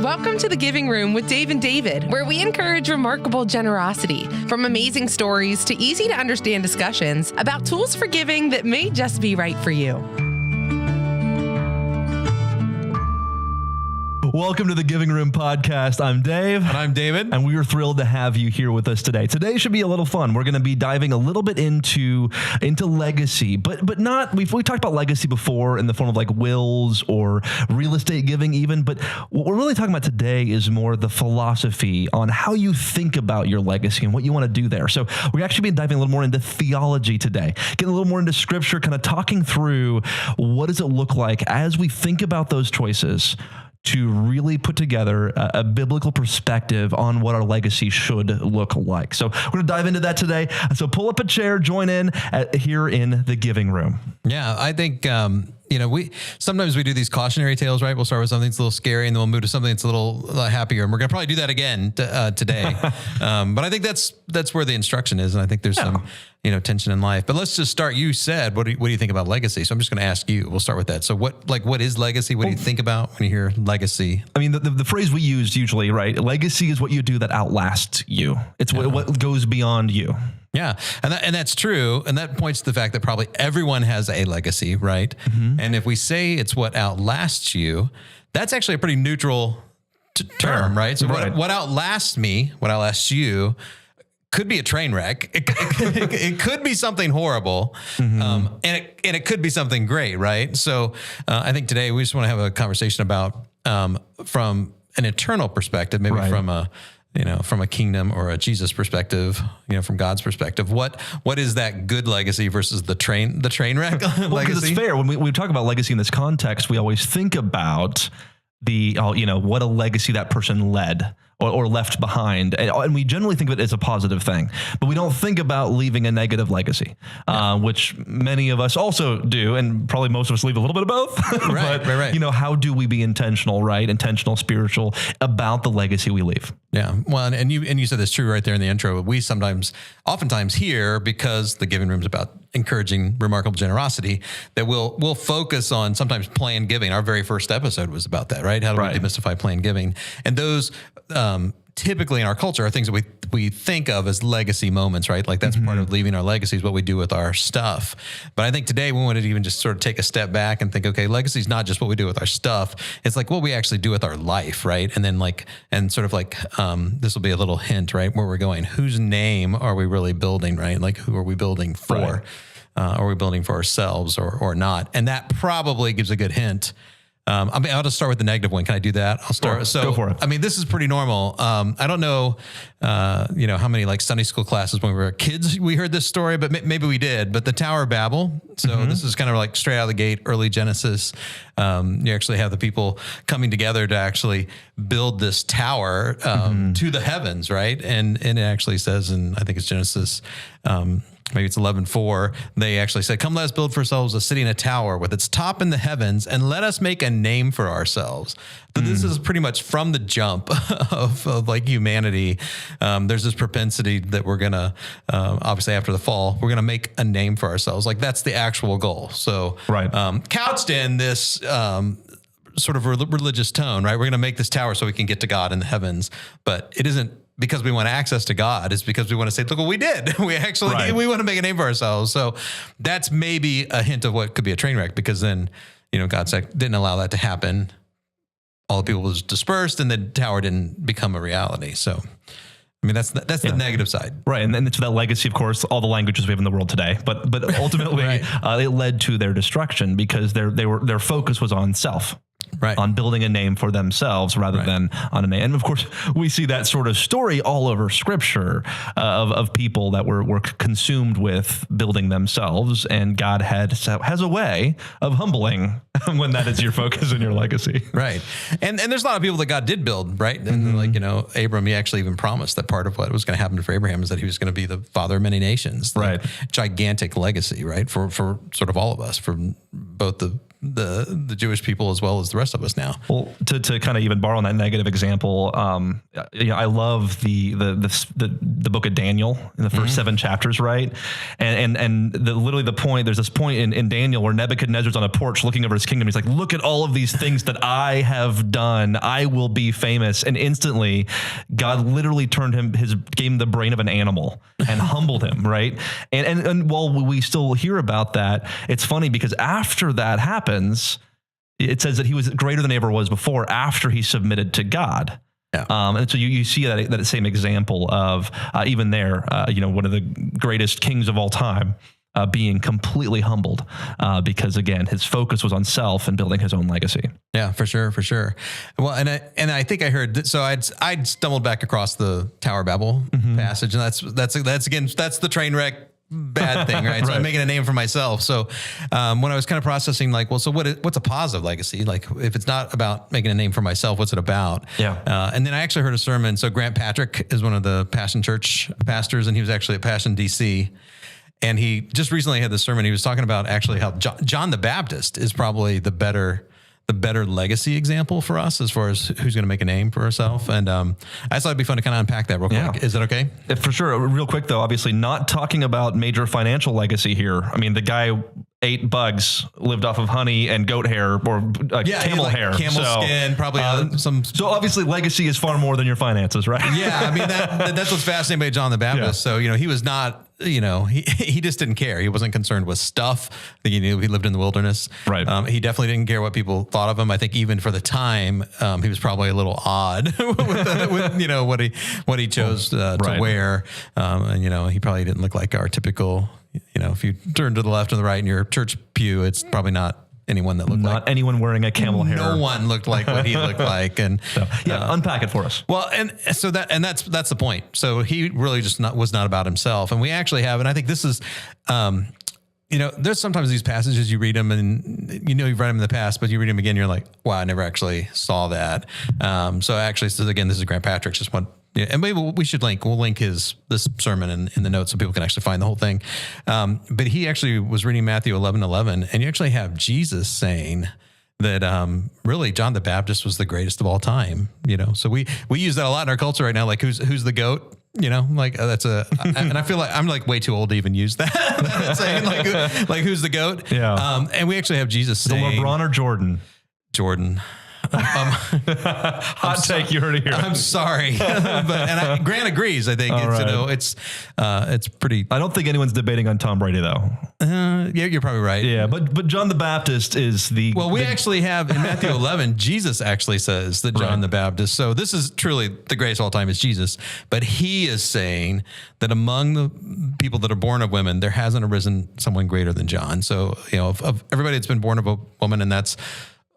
Welcome to the Giving Room with Dave and David, where we encourage remarkable generosity, from amazing stories to easy to understand discussions about tools for giving that may just be right for you. Welcome to the Giving Room podcast. I'm Dave. And I'm David. And we are thrilled to have you here with us today. Today should be a little fun. We're going to be diving a little bit into legacy, but not, we've talked about legacy before in the form of like wills or real estate giving even, but what we're really talking about today is more the philosophy on how you think about your legacy and what you want to do there. So we're actually been diving a little more into theology today, getting a little more into scripture, kind of talking through what does it look like as we think about those choices to really put together a biblical perspective on what our legacy should look like. So we're going to dive into that today. So pull up a chair, join in here in the Giving Room. Yeah, I think, we sometimes we do these cautionary tales, right? We'll start with something that's a little scary and then we'll move to something that's a little happier. And we're going to probably do that again today. But I think that's where the instruction is. And I think there's some, tension in life. But let's just start. You said, what do you think about legacy? So I'm just going to ask you. We'll start with that. So what is legacy? What do you think about when you hear legacy? I mean, the phrase we use usually, right? Legacy is what you do that outlasts you. It's what goes beyond you. Yeah. And that's true. And that points to the fact that probably everyone has a legacy, right? Mm-hmm. And if we say it's what outlasts you, that's actually a pretty neutral term, right? So what outlasts me, what outlasts you could be a train wreck. It could be something horrible. Mm-hmm. And it could be something great, right? So I think today we just want to have a conversation about from an eternal perspective, maybe from a kingdom or a Jesus perspective, from God's perspective, what is that good legacy versus the train wreck legacy? Because it's fair. When we talk about legacy in this context, we always think about what a legacy that person led or left behind. And we generally think of it as a positive thing, but we don't think about leaving a negative legacy, which many of us also do. And probably most of us leave a little bit of both. Right. How do we be intentional, right? Intentional, spiritual about the legacy we leave. Yeah. Well, and you said this true right there in the intro. We oftentimes hear, because the Giving Room is about encouraging remarkable generosity, that we'll focus on sometimes planned giving. Our very first episode was about that, right? How do we demystify planned giving? And those typically in our culture are things that we think of as legacy moments, right? Like that's part of leaving our legacy is what we do with our stuff. But I think today we wanted to even just sort of take a step back and think, okay, legacy is not just what we do with our stuff. It's like what we actually do with our life, right? And then this will be a little hint, right? Where we're going, whose name are we really building, right? Like who are we building for? Right. Are we building for ourselves or not? And that probably gives a good hint. I'll just start with the negative one. Can I do that? I'll start. So, go for it. I mean, this is pretty normal. I don't know, how many like Sunday school classes when we were kids, we heard this story, but maybe we did, but the Tower of Babel. So this is kind of like straight out of the gate, early Genesis. You actually have the people coming together to actually build this tower, to the heavens. Right. And it actually says, and I think it's Genesis, maybe it's 11:4, they actually said, come, let us build for ourselves a city and a tower with its top in the heavens, and let us make a name for ourselves. So this is pretty much from the jump of like humanity. There's this propensity that we're going to, obviously after the fall, we're going to make a name for ourselves. Like that's the actual goal. So couched in this sort of religious tone, right? We're going to make this tower so we can get to God in the heavens, but it isn't because we want access to God. It's because we want to say, look what we did. We actually, we want to make a name for ourselves. So that's maybe a hint of what could be a train wreck, because then, God didn't allow that to happen. All the people was dispersed and the tower didn't become a reality. So, I mean, that's the negative side. Right. And then to that legacy, of course, all the languages we have in the world today, but ultimately it led to their destruction because their focus was on self. Right. On building a name for themselves rather than on a name. And of course, we see that sort of story all over scripture of people that were consumed with building themselves, and God has a way of humbling when that is your focus and your legacy. Right. And there's a lot of people that God did build, right? And Abram, he actually even promised that part of what was going to happen for Abraham is that he was going to be the father of many nations. Right. Gigantic legacy, right? For sort of all of us, for both the the Jewish people as well as the rest of us now. Well, to kind of even borrow on that negative example, I love the book of Daniel in the first 7 chapters, right? And literally the point, there's this point in Daniel where Nebuchadnezzar's on a porch looking over his kingdom. He's like, look at all of these things that I have done. I will be famous. And instantly God literally gave him the brain of an animal and humbled him, right? And while we still hear about that, it's funny because after that happens, it says that he was greater than he ever was before after he submitted to God. Yeah. And so you see that same example of even there, one of the greatest kings of all time being completely humbled because, again, his focus was on self and building his own legacy. Yeah, for sure. Well, and I think I heard that. So I'd stumbled back across the Tower of Babel passage, and that's the train wreck bad thing, right? So I'm making a name for myself. So when I was kind of processing, like, well, so what's a positive legacy? Like, if it's not about making a name for myself, what's it about? Yeah. And then I actually heard a sermon. So Grant Patrick is one of the Passion Church pastors, and he was actually at Passion DC. And he just recently had this sermon. He was talking about actually how John the Baptist is probably the better legacy example for us as far as who's going to make a name for herself. And I thought it'd be fun to kind of unpack that real quick. Yeah. Is that okay? For sure. Real quick, though, obviously not talking about major financial legacy here. I mean, the guy ate bugs, lived off of honey and goat hair or camel hair. Camel skin, probably some. So obviously legacy is far more than your finances, right? Yeah. I mean, that's what's fascinating about John the Baptist. Yeah. So, he was not, he just didn't care. He wasn't concerned with stuff. He lived in the wilderness. Right. He definitely didn't care what people thought of him. I think even for the time, he was probably a little odd with what he chose to wear. And, he probably didn't look like our typical, if you turn to the left or the right in your church pew, it's probably not anyone that looked not anyone wearing a camel hair. No one looked like what he looked like. And unpack it for us. Well, and so that's the point. So he really just was not about himself. And we actually have, and I think this is, there's sometimes these passages you read them and you've read them in the past, but you read them again, you're like, wow, I never actually saw that. So actually, this is Grant Patrick's just one. Yeah, and maybe we'll link this sermon in the notes so people can actually find the whole thing. But he actually was reading Matthew 11:11, and you actually have Jesus saying that really John the Baptist was the greatest of all time. So we use that a lot in our culture right now. Like who's the GOAT? That's and I feel like I'm like way too old to even use that saying like who's the GOAT? Yeah. And we actually have Jesus saying, LeBron or Jordan? Jordan. Hot take, you heard it here. I'm sorry, but Grant agrees. I think it's pretty. I don't think anyone's debating on Tom Brady though. Yeah, you're probably right. Yeah, but John the Baptist is the. Well, we actually have in Matthew 11, Jesus actually says that John the Baptist. So this is truly the greatest of all time is Jesus, but he is saying that among the people that are born of women, there hasn't arisen someone greater than John. So of everybody that's been born of a woman, and that's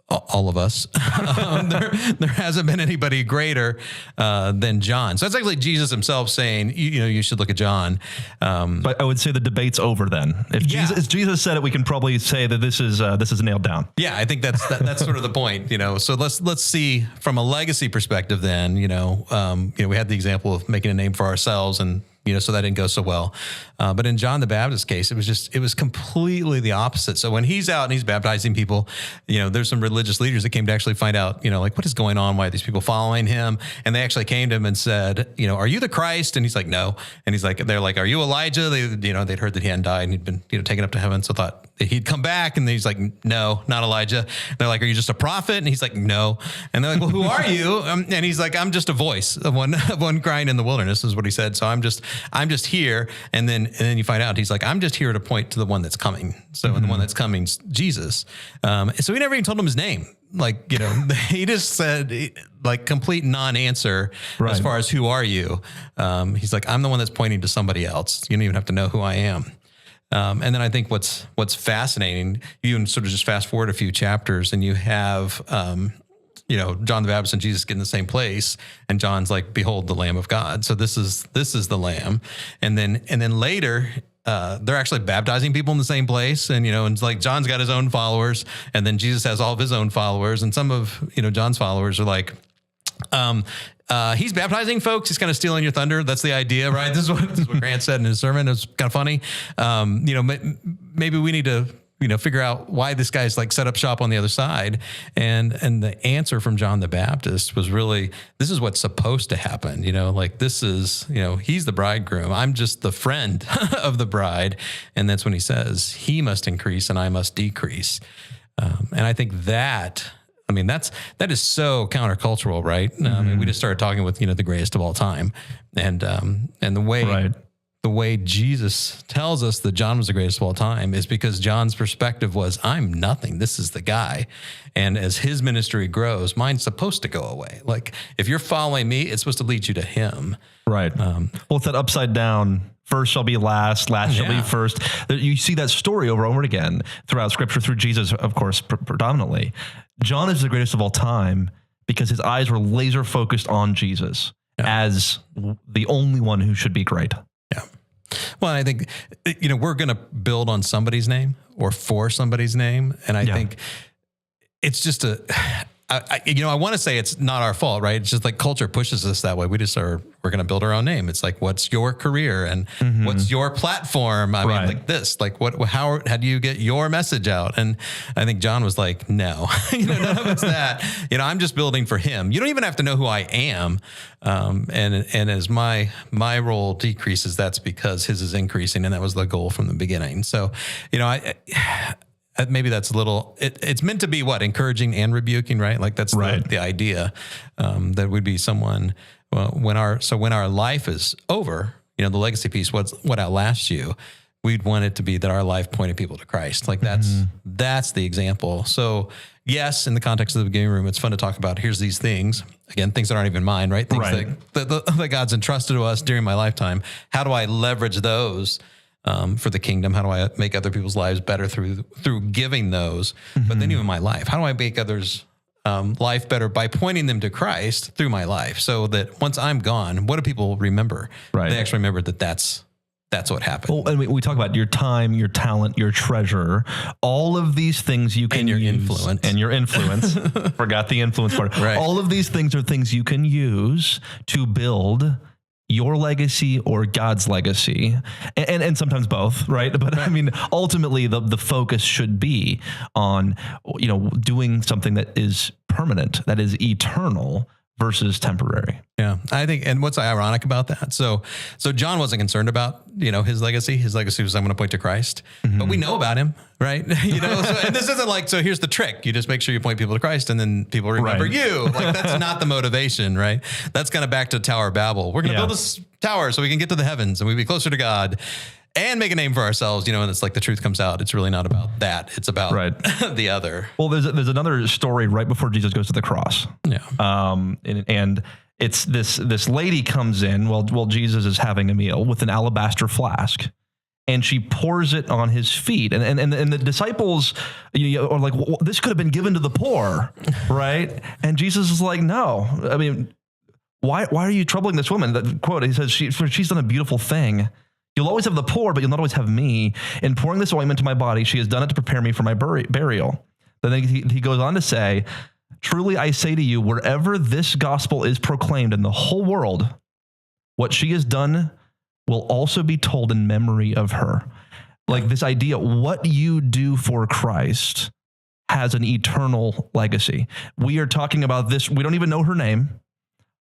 all of us, there hasn't been anybody greater than John. So that's actually Jesus himself saying, you should look at John. But I would say the debate's over then. If Jesus said it, we can probably say that this is nailed down. Yeah, I think that's sort of the point. So let's see from a legacy perspective. Then we had the example of making a name for ourselves and. So that didn't go so well. But in John the Baptist's case, it was completely the opposite. So when he's out and he's baptizing people, there's some religious leaders that came to actually find out, what is going on? Why are these people following him? And they actually came to him and said, are you the Christ? And he's like, no. And they're like, are you Elijah? They'd heard that he hadn't died and he'd been, taken up to heaven. So thought he'd come back. And he's like, no, not Elijah. They're like, are you just a prophet? And he's like, no. And they're like, well, who are you? And he's like, I'm just a voice of one crying in the wilderness is what he said. So I'm just here. And then you find out he's like, I'm just here to point to the one that's coming. So and the one that's coming is Jesus. So he never even told him his name. He just said like complete non-answer as far as who are you? He's like, I'm the one that's pointing to somebody else. You don't even have to know who I am. And then I think what's fascinating, you can sort of just fast forward a few chapters and you have, John the Baptist and Jesus get in the same place, and John's like, "Behold, the Lamb of God." So this is the Lamb, and then later they're actually baptizing people in the same place, and and it's like John's got his own followers, and then Jesus has all of his own followers, and some of John's followers are like, he's baptizing folks. He's kind of stealing your thunder. That's the idea, right? This is what Grant said in his sermon. It was kind of funny. Maybe we need to figure out why this guy's like set up shop on the other side. And the answer from John the Baptist was really, this is what's supposed to happen. Like this is, he's the bridegroom. I'm just the friend of the bride. And that's when he says, he must increase and I must decrease. And I think that is so countercultural, right? We just started talking with, the greatest of all time. And the way Jesus tells us that John was the greatest of all time is because John's perspective was, I'm nothing. This is the guy. And as his ministry grows, mine's supposed to go away. Like if you're following me, it's supposed to lead you to him. Right. Well, it's that upside down, first shall be last shall be first. You see that story over and over again throughout Scripture, through Jesus, of course, predominantly. John is the greatest of all time because his eyes were laser focused on Jesus as the only one who should be great. Yeah. Well, I think, we're going to build on somebody's name or for somebody's name. And I think it's just I want to say it's not our fault, right? It's just like culture pushes us that way. We're going to build our own name. It's like, what's your career and what's your platform? I mean, like this, like how do you get your message out? And I think John was like, no, none of it's that, I'm just building for him. You don't even have to know who I am. And as my role decreases, that's because his is increasing. And that was the goal from the beginning. So, maybe that's a little, it's meant to be encouraging and rebuking, right? Like that's the idea, that would be someone, when our life is over, the legacy piece, what outlasts you, we'd want it to be that our life pointed people to Christ. Like that's the example. So yes, in the context of the beginning room, it's fun to talk about, here's these things, again, things that aren't even mine, right? Things that God's entrusted to us during my lifetime. How do I leverage those for the kingdom? How do I make other people's lives better through giving those? But then even my life, how do I make others' life better by pointing them to Christ through my life, so that once I'm gone, what do people remember? Right. They actually remember that's what happened. Well, and we talk about your time, your talent, your treasure, all of these things you can and your use. Influence. And your influence. Forgot the influence part. Right. All of these things are things you can use to build your legacy or God's legacy, and sometimes both, right? But I mean, ultimately the focus should be on, doing something that is permanent, that is eternal versus temporary. Yeah. I think, and what's ironic about that? So John wasn't concerned about, his legacy. His legacy was, I'm going to point to Christ, but we know about him, right? And this isn't like, so here's the trick. You just make sure you point people to Christ and then people remember you. Like that's not the motivation, right? That's kind of back to Tower of Babel. We're going to build this tower so we can get to the heavens and we be closer to God and make a name for ourselves, and it's like the truth comes out. It's really not about that. It's about the other. Well, there's another story right before Jesus goes to the cross. Yeah. And it's this lady comes in while Jesus is having a meal with an alabaster flask, and she pours it on his feet. And the disciples are like, well, this could have been given to the poor, right? And Jesus is like, no. I mean, why are you troubling this woman? That quote, he says, she's done a beautiful thing. You'll always have the poor, but you'll not always have me. In pouring this ointment to my body, she has done it to prepare me for my burial. Then he goes on to say, truly I say to you, wherever this gospel is proclaimed in the whole world, what she has done will also be told in memory of her. Like this idea, what you do for Christ has an eternal legacy. We are talking about this. We don't even know her name.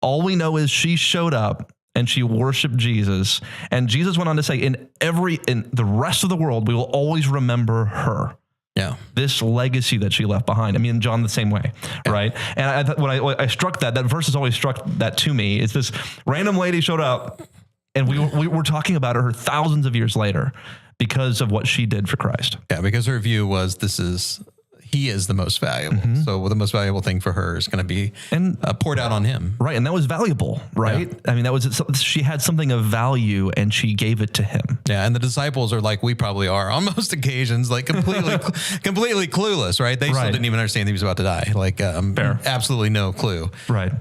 All we know is she showed up and she worshiped Jesus. And Jesus went on to say, in the rest of the world, we will always remember her. Yeah. This legacy that she left behind. I mean, John the same way, right? And when I struck that verse has always struck that to me. It's this random lady showed up and we were talking about her thousands of years later because of what she did for Christ. Yeah, because her view was he is the most valuable. Mm-hmm. So the most valuable thing for her is going to be poured out on him. Right. And that was valuable, right? Yeah. I mean, she had something of value and she gave it to him. Yeah. And the disciples are like, we probably are on most occasions, like completely clueless, right? They still didn't even understand that he was about to die. Like, absolutely no clue. Right.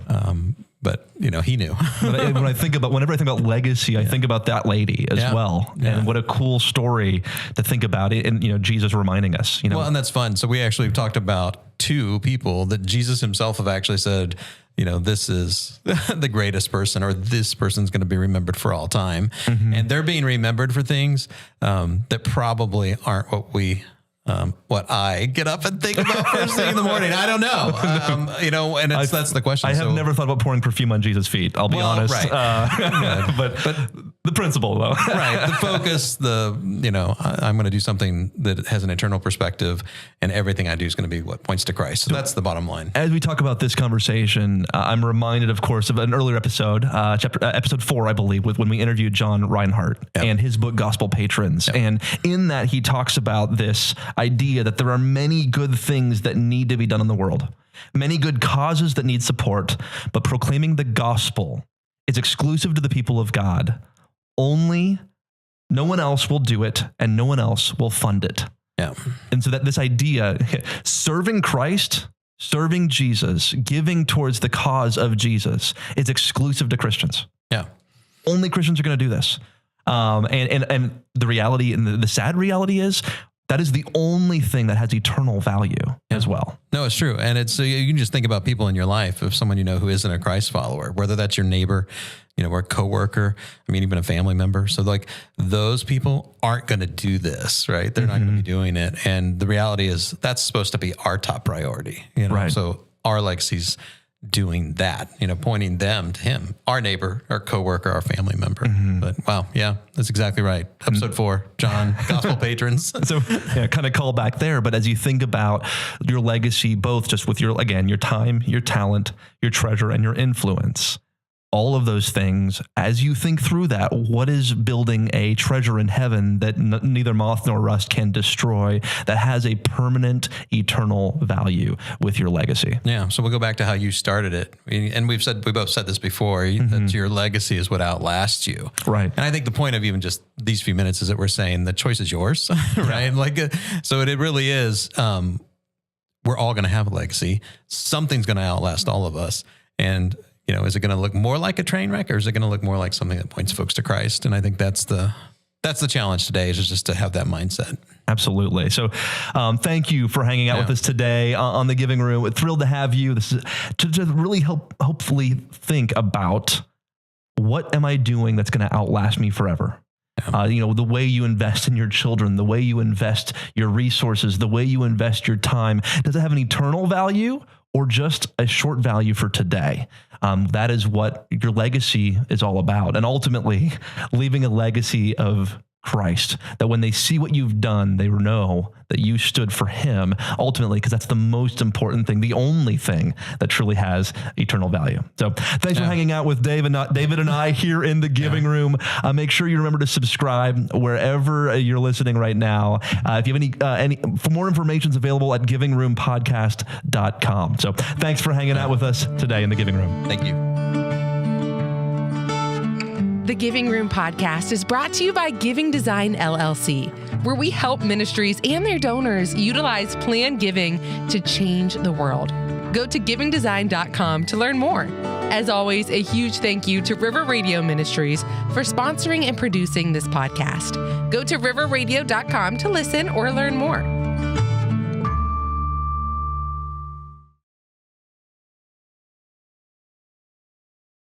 But he knew. Whenever I think about legacy, I think about that lady as well. Yeah. And what a cool story to think about it. And, Jesus reminding us, Well, and that's fun. So we actually talked about two people that Jesus himself have actually said, this is the greatest person, or this person's going to be remembered for all time. Mm-hmm. And they're being remembered for things that probably aren't what we what I get up and think about first thing in the morning. I don't know. And that's the question. I have never thought about pouring perfume on Jesus' feet. I'll be honest. Right. But the principle though. Right. The focus, I'm going to do something that has an eternal perspective, and everything I do is going to be what points to Christ. So that's the bottom line. As we talk about this conversation, I'm reminded, of course, of an earlier episode, episode 4, I believe, when we interviewed John Rinehart and his book, Gospel Patrons. Yep. And in that, he talks about this idea that there are many good things that need to be done in the world, many good causes that need support, but proclaiming the gospel is exclusive to the people of God. Only no one else will do it, and no one else will fund it. Yeah. And so that this idea, serving Christ, serving Jesus, giving towards the cause of Jesus is exclusive to Christians. Yeah. Only Christians are going to do this. And the reality, and the sad reality is, that is the only thing that has eternal value as well. No, it's true. And it's, you can just think about people in your life, if someone you know who isn't a Christ follower, whether that's your neighbor, or a coworker, even a family member. So like those people aren't going to do this, right? They're not going to be doing it. And the reality is that's supposed to be our top priority, Right. So our legacy's doing that, pointing them to him, our neighbor, our coworker, our family member. But wow, yeah, that's exactly right. Episode 4, John, Gospel Patrons. So kind of call back there. But as you think about your legacy, both just with your time, your talent, your treasure, and your influence, all of those things, as you think through that, what is building a treasure in heaven that neither moth nor rust can destroy, that has a permanent, eternal value with your legacy? Yeah. So we'll go back to how you started it. And we both said this before, that your legacy is what outlasts you. Right. And I think the point of even just these few minutes is that we're saying the choice is yours, right? So it really is, we're all going to have a legacy. Something's going to outlast all of us. And is it going to look more like a train wreck, or is it going to look more like something that points folks to Christ? And I think that's the challenge today, is just to have that mindset. Absolutely. So thank you for hanging out with us today on The Giving Room. We're thrilled to have you. This is to really hopefully think about, what am I doing that's going to outlast me forever? The way you invest in your children, the way you invest your resources, the way you invest your time, does it have an eternal value or just a short value for today? That is what your legacy is all about. And ultimately, leaving a legacy of Christ, that when they see what you've done, they know that you stood for him ultimately, because that's the most important thing, the only thing that truly has eternal value. So thanks for hanging out with David and I here in The Giving Room. Make sure you remember to subscribe wherever you're listening right now. If you have any for more information is available at givingroompodcast.com. So thanks for hanging out with us today in The Giving Room. Thank you. The Giving Room podcast is brought to you by Giving Design LLC, where we help ministries and their donors utilize planned giving to change the world. Go to givingdesign.com to learn more. As always, a huge thank you to River Radio Ministries for sponsoring and producing this podcast. Go to riverradio.com to listen or learn more.